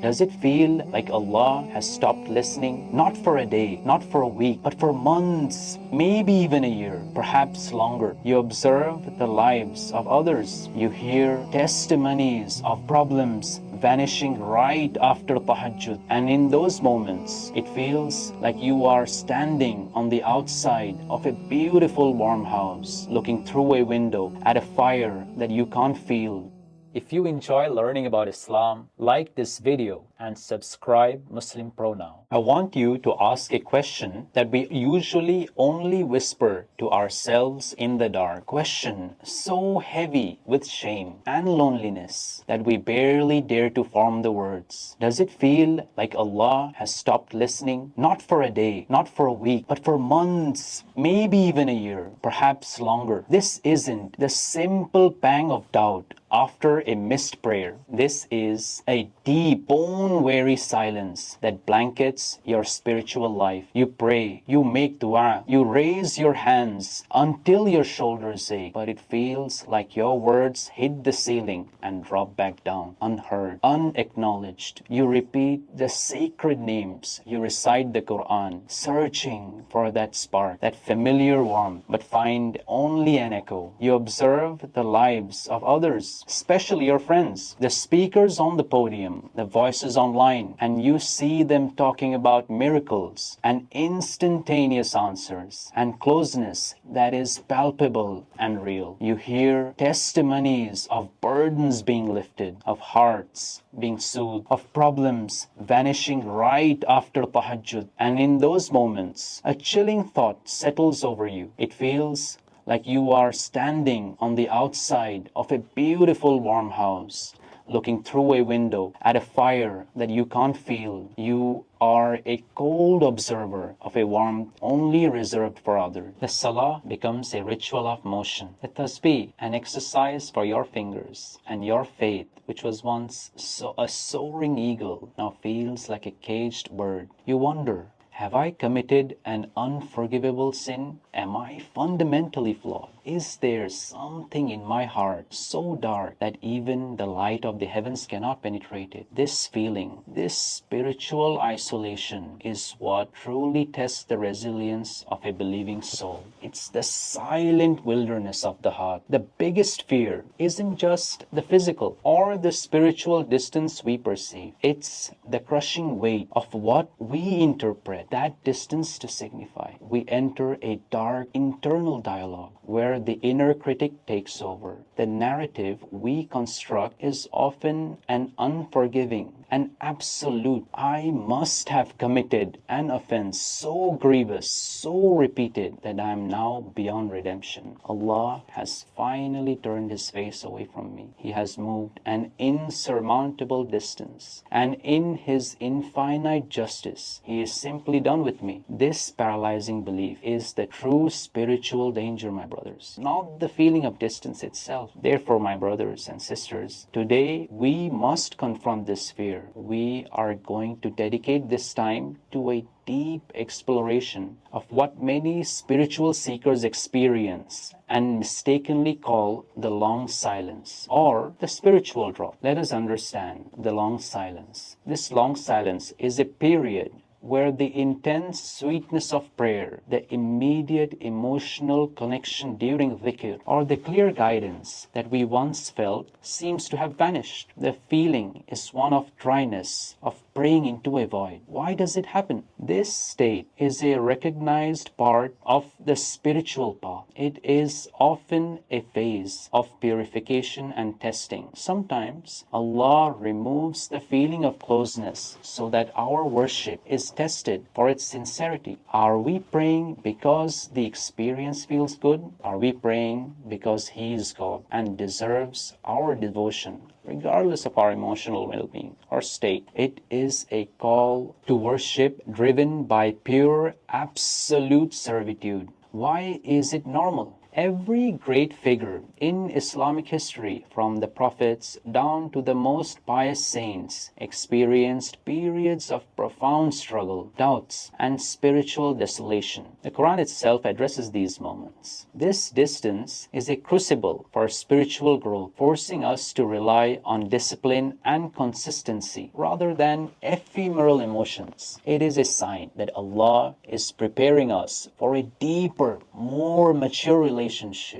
Does it feel like Allah has stopped listening? Not for a day, not for a week, but for months, maybe even a year, perhaps longer. You observe the lives of others. You hear testimonies of problems vanishing right after tahajjud. And in those moments, it feels like you are standing on the outside of a beautiful warm house, looking through a window at a fire that you can't feel. If you enjoy learning about Islam, like this video and subscribe Muslim Pro now. I want you to ask a question that we usually only whisper to ourselves in the dark. Question so heavy with shame and loneliness that we barely dare to form the words. Does it feel like Allah has stopped listening? Not for a day, not for a week, but for months, maybe even a year, perhaps longer. This isn't the simple pang of doubt after a missed prayer. This is a deep, bone-weary silence that blankets your spiritual life. You pray, you make dua, you raise your hands until your shoulders ache, but it feels like your words hit the ceiling and drop back down, unheard, unacknowledged. You repeat the sacred names, you recite the Quran, searching for that spark, that familiar warmth, but find only an echo. You observe the lives of others, especially your friends, the speakers on the podium, the voices online, and you see them talking about miracles and instantaneous answers and closeness that is palpable and real. You hear testimonies of burdens being lifted, of hearts being soothed, of problems vanishing right after tahajjud. And in those moments, a chilling thought settles over you. It feels like you are standing on the outside of a beautiful warm house, looking through a window at a fire that you can't feel. You are a cold observer of a warmth only reserved for others. The salah becomes a ritual of motion. The tasbih, an exercise for your fingers, and your faith, which was once a soaring eagle, now feels like a caged bird. You wonder, have I committed an unforgivable sin? Am I fundamentally flawed? Is there something in my heart so dark that even the light of the heavens cannot penetrate it? This feeling, this spiritual isolation is what truly tests the resilience of a believing soul. It's the silent wilderness of the heart. The biggest fear isn't just the physical or the spiritual distance we perceive. It's the crushing weight of what we interpret that distance to signify. We enter a dark internal dialogue where the inner critic takes over. The narrative we construct is often an unforgiving, an absolute, I must have committed an offense so grievous, so repeated that I am now beyond redemption. Allah has finally turned his face away from me. He has moved an insurmountable distance, and in his infinite justice, he is simply done with me. This paralyzing belief is the true spiritual danger, my brothers, not the feeling of distance itself. Therefore, my brothers and sisters, today we must confront this fear. We are going to dedicate this time to a deep exploration of what many spiritual seekers experience and mistakenly call the long silence or the spiritual drought. Let us understand the long silence. This long silence is a period where the intense sweetness of prayer, the immediate emotional connection during dhikr, or the clear guidance that we once felt seems to have vanished. The feeling is one of dryness, of praying into a void. Why does it happen? This state is a recognized part of the spiritual path. It is often a phase of purification and testing. Sometimes Allah removes the feeling of closeness so that our worship is tested for its sincerity. Are we praying because the experience feels good? Are we praying because He is God and deserves our devotion, regardless of our emotional well-being or state? It is a call to worship driven by pure, absolute servitude. Why is it normal Every great figure in Islamic history, from the prophets down to the most pious saints, experienced periods of profound struggle, doubts, and spiritual desolation. The Quran itself addresses these moments. This distance is a crucible for spiritual growth, forcing us to rely on discipline and consistency rather than ephemeral emotions. It is a sign that Allah is preparing us for a deeper, more mature relationship.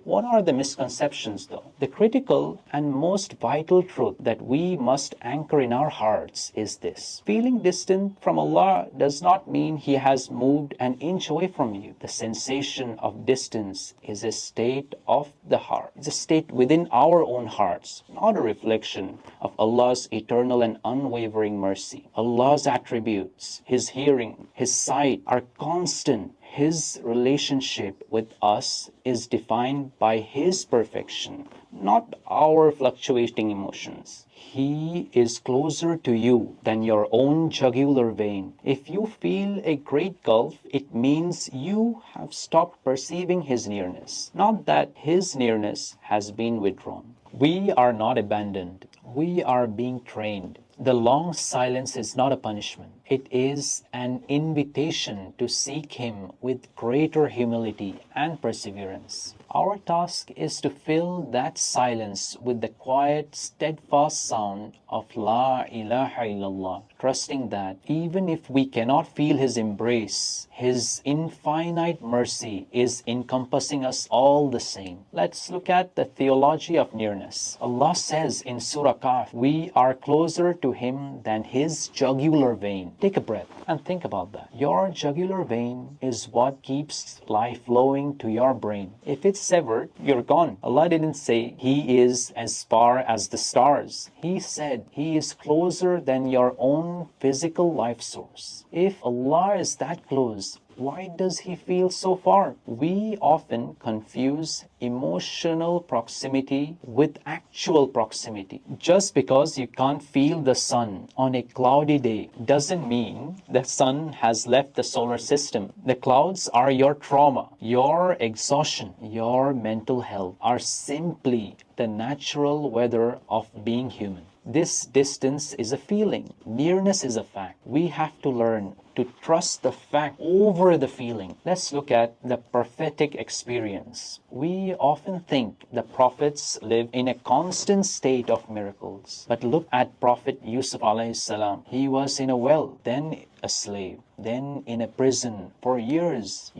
What are the misconceptions though? The critical and most vital truth that we must anchor in our hearts is this: feeling distant from Allah does not mean He has moved an inch away from you. The sensation of distance is a state of the heart. It's a state within our own hearts, not a reflection of Allah's eternal and unwavering mercy. Allah's attributes, His hearing, His sight are constant. His relationship with us is defined by His perfection, not our fluctuating emotions. He is closer to you than your own jugular vein. If you feel a great gulf, it means you have stopped perceiving His nearness, not that His nearness has been withdrawn. We are not abandoned. We are being trained. The long silence is not a punishment. It is an invitation to seek Him with greater humility and perseverance. Our task is to fill that silence with the quiet, steadfast sound of La ilaha illallah, trusting that even if we cannot feel His embrace, His infinite mercy is encompassing us all the same. Let's look at the theology of nearness. Allah says in Surah Kahf, we are closer to Him than His jugular vein. Take a breath and think about that. Your jugular vein is what keeps life flowing to your brain. If it's severed, you're gone. Allah didn't say He is as far as the stars. He said He is closer than your own physical life source. If Allah is that close, why does He feel so far? We often confuse emotional proximity with actual proximity. Just because you can't feel the sun on a cloudy day doesn't mean the sun has left the solar system. The clouds are your trauma, your exhaustion, your mental health are simply the natural weather of being human. This distance is a feeling. Nearness is a fact. We have to learn to trust the fact over the feeling. Let's look at the prophetic experience. We often think the prophets live in a constant state of miracles. But look at Prophet Yusuf alayhi salam. He was in a well, then a slave, then in a prison for years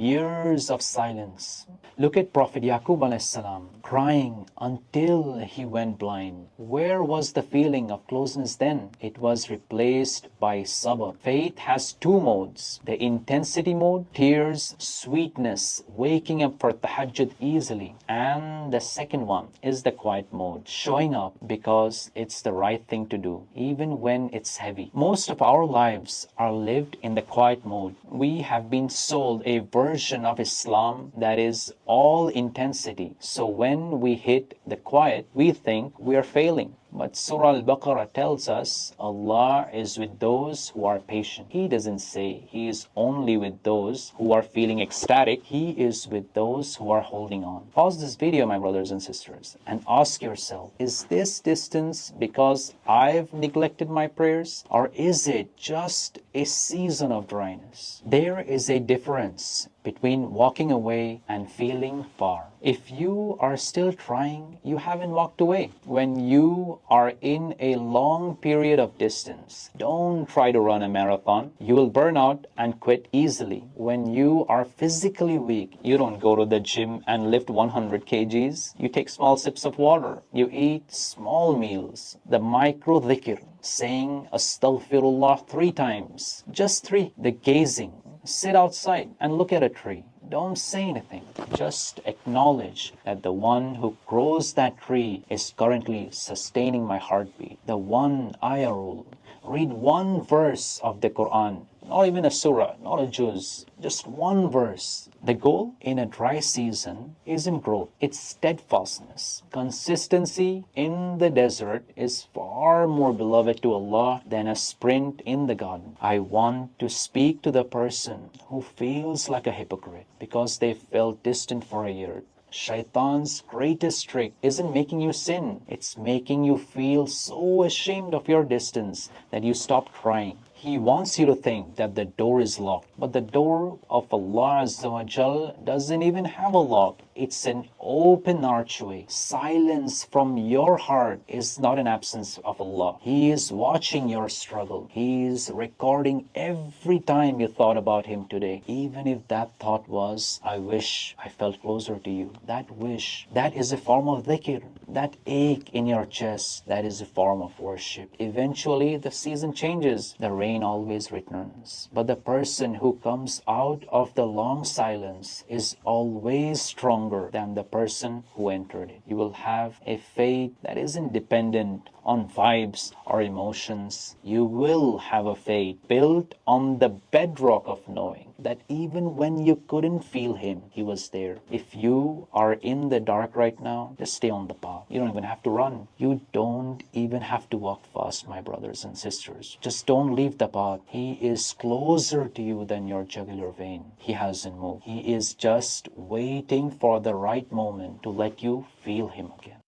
of silence. Look at Prophet Yaqub alayhi salam, crying until he went blind. Where was the feeling of closeness then? It was replaced by sabr. Faith has two modes. The intensity mode, tears, sweetness, waking up for tahajjud easily. And the second one is the quiet mode, showing up because it's the right thing to do, even when it's heavy. Most of our lives are lived in the quiet mode. We have been sold a version of Islam that is all intensity. So when we hit the quiet, we think we are failing. But Surah Al-Baqarah tells us Allah is with those who are patient. He doesn't say He is only with those who are feeling ecstatic. He is with those who are holding on. Pause this video, my brothers and sisters, and ask yourself, is this distance because I've neglected my prayers? Or is it just a season of dryness? There is a difference between walking away and feeling far. If you are still trying, you haven't walked away. When you are in a long period of distance, don't try to run a marathon. You will burn out and quit easily. When you are physically weak, you don't go to the gym and lift 100 kgs. You take small sips of water. You eat small meals. The micro dhikr, saying astaghfirullah 3 times. Just 3. The gazing. Sit outside and look at a tree. Don't say anything. Just acknowledge that the one who grows that tree is currently sustaining my heartbeat. The one ayah rule. Read one verse of the Quran. Not even a surah, not a juz. Just one verse. The goal in a dry season isn't growth. It's steadfastness. Consistency in the desert is far more beloved to Allah than a sprint in the garden. I want to speak to the person who feels like a hypocrite because they felt distant for a year. Shaitan's greatest trick isn't making you sin. It's making you feel so ashamed of your distance that you stop trying. He wants you to think that the door is locked. But the door of Allah Azza wa Jal doesn't even have a lock. It's an open archway. Silence from your heart is not an absence of Allah. He is watching your struggle. He is recording every time you thought about Him today. Even if that thought was, I wish I felt closer to you. That wish, that is a form of dhikr. That ache in your chest, that is a form of worship. Eventually, the season changes. The rain always returns. But the person who comes out of the long silence is always stronger than the person who entered it. You will have a faith that isn't dependent on vibes or emotions. You will have a faith built on the bedrock of knowing that even when you couldn't feel Him, He was there. If you are in the dark right now, just stay on the path. You don't even have to run. You don't even have to walk fast, my brothers and sisters. Just don't leave the path. He is closer to you than your jugular vein. He hasn't moved. He is just waiting for the right moment to let you feel Him again.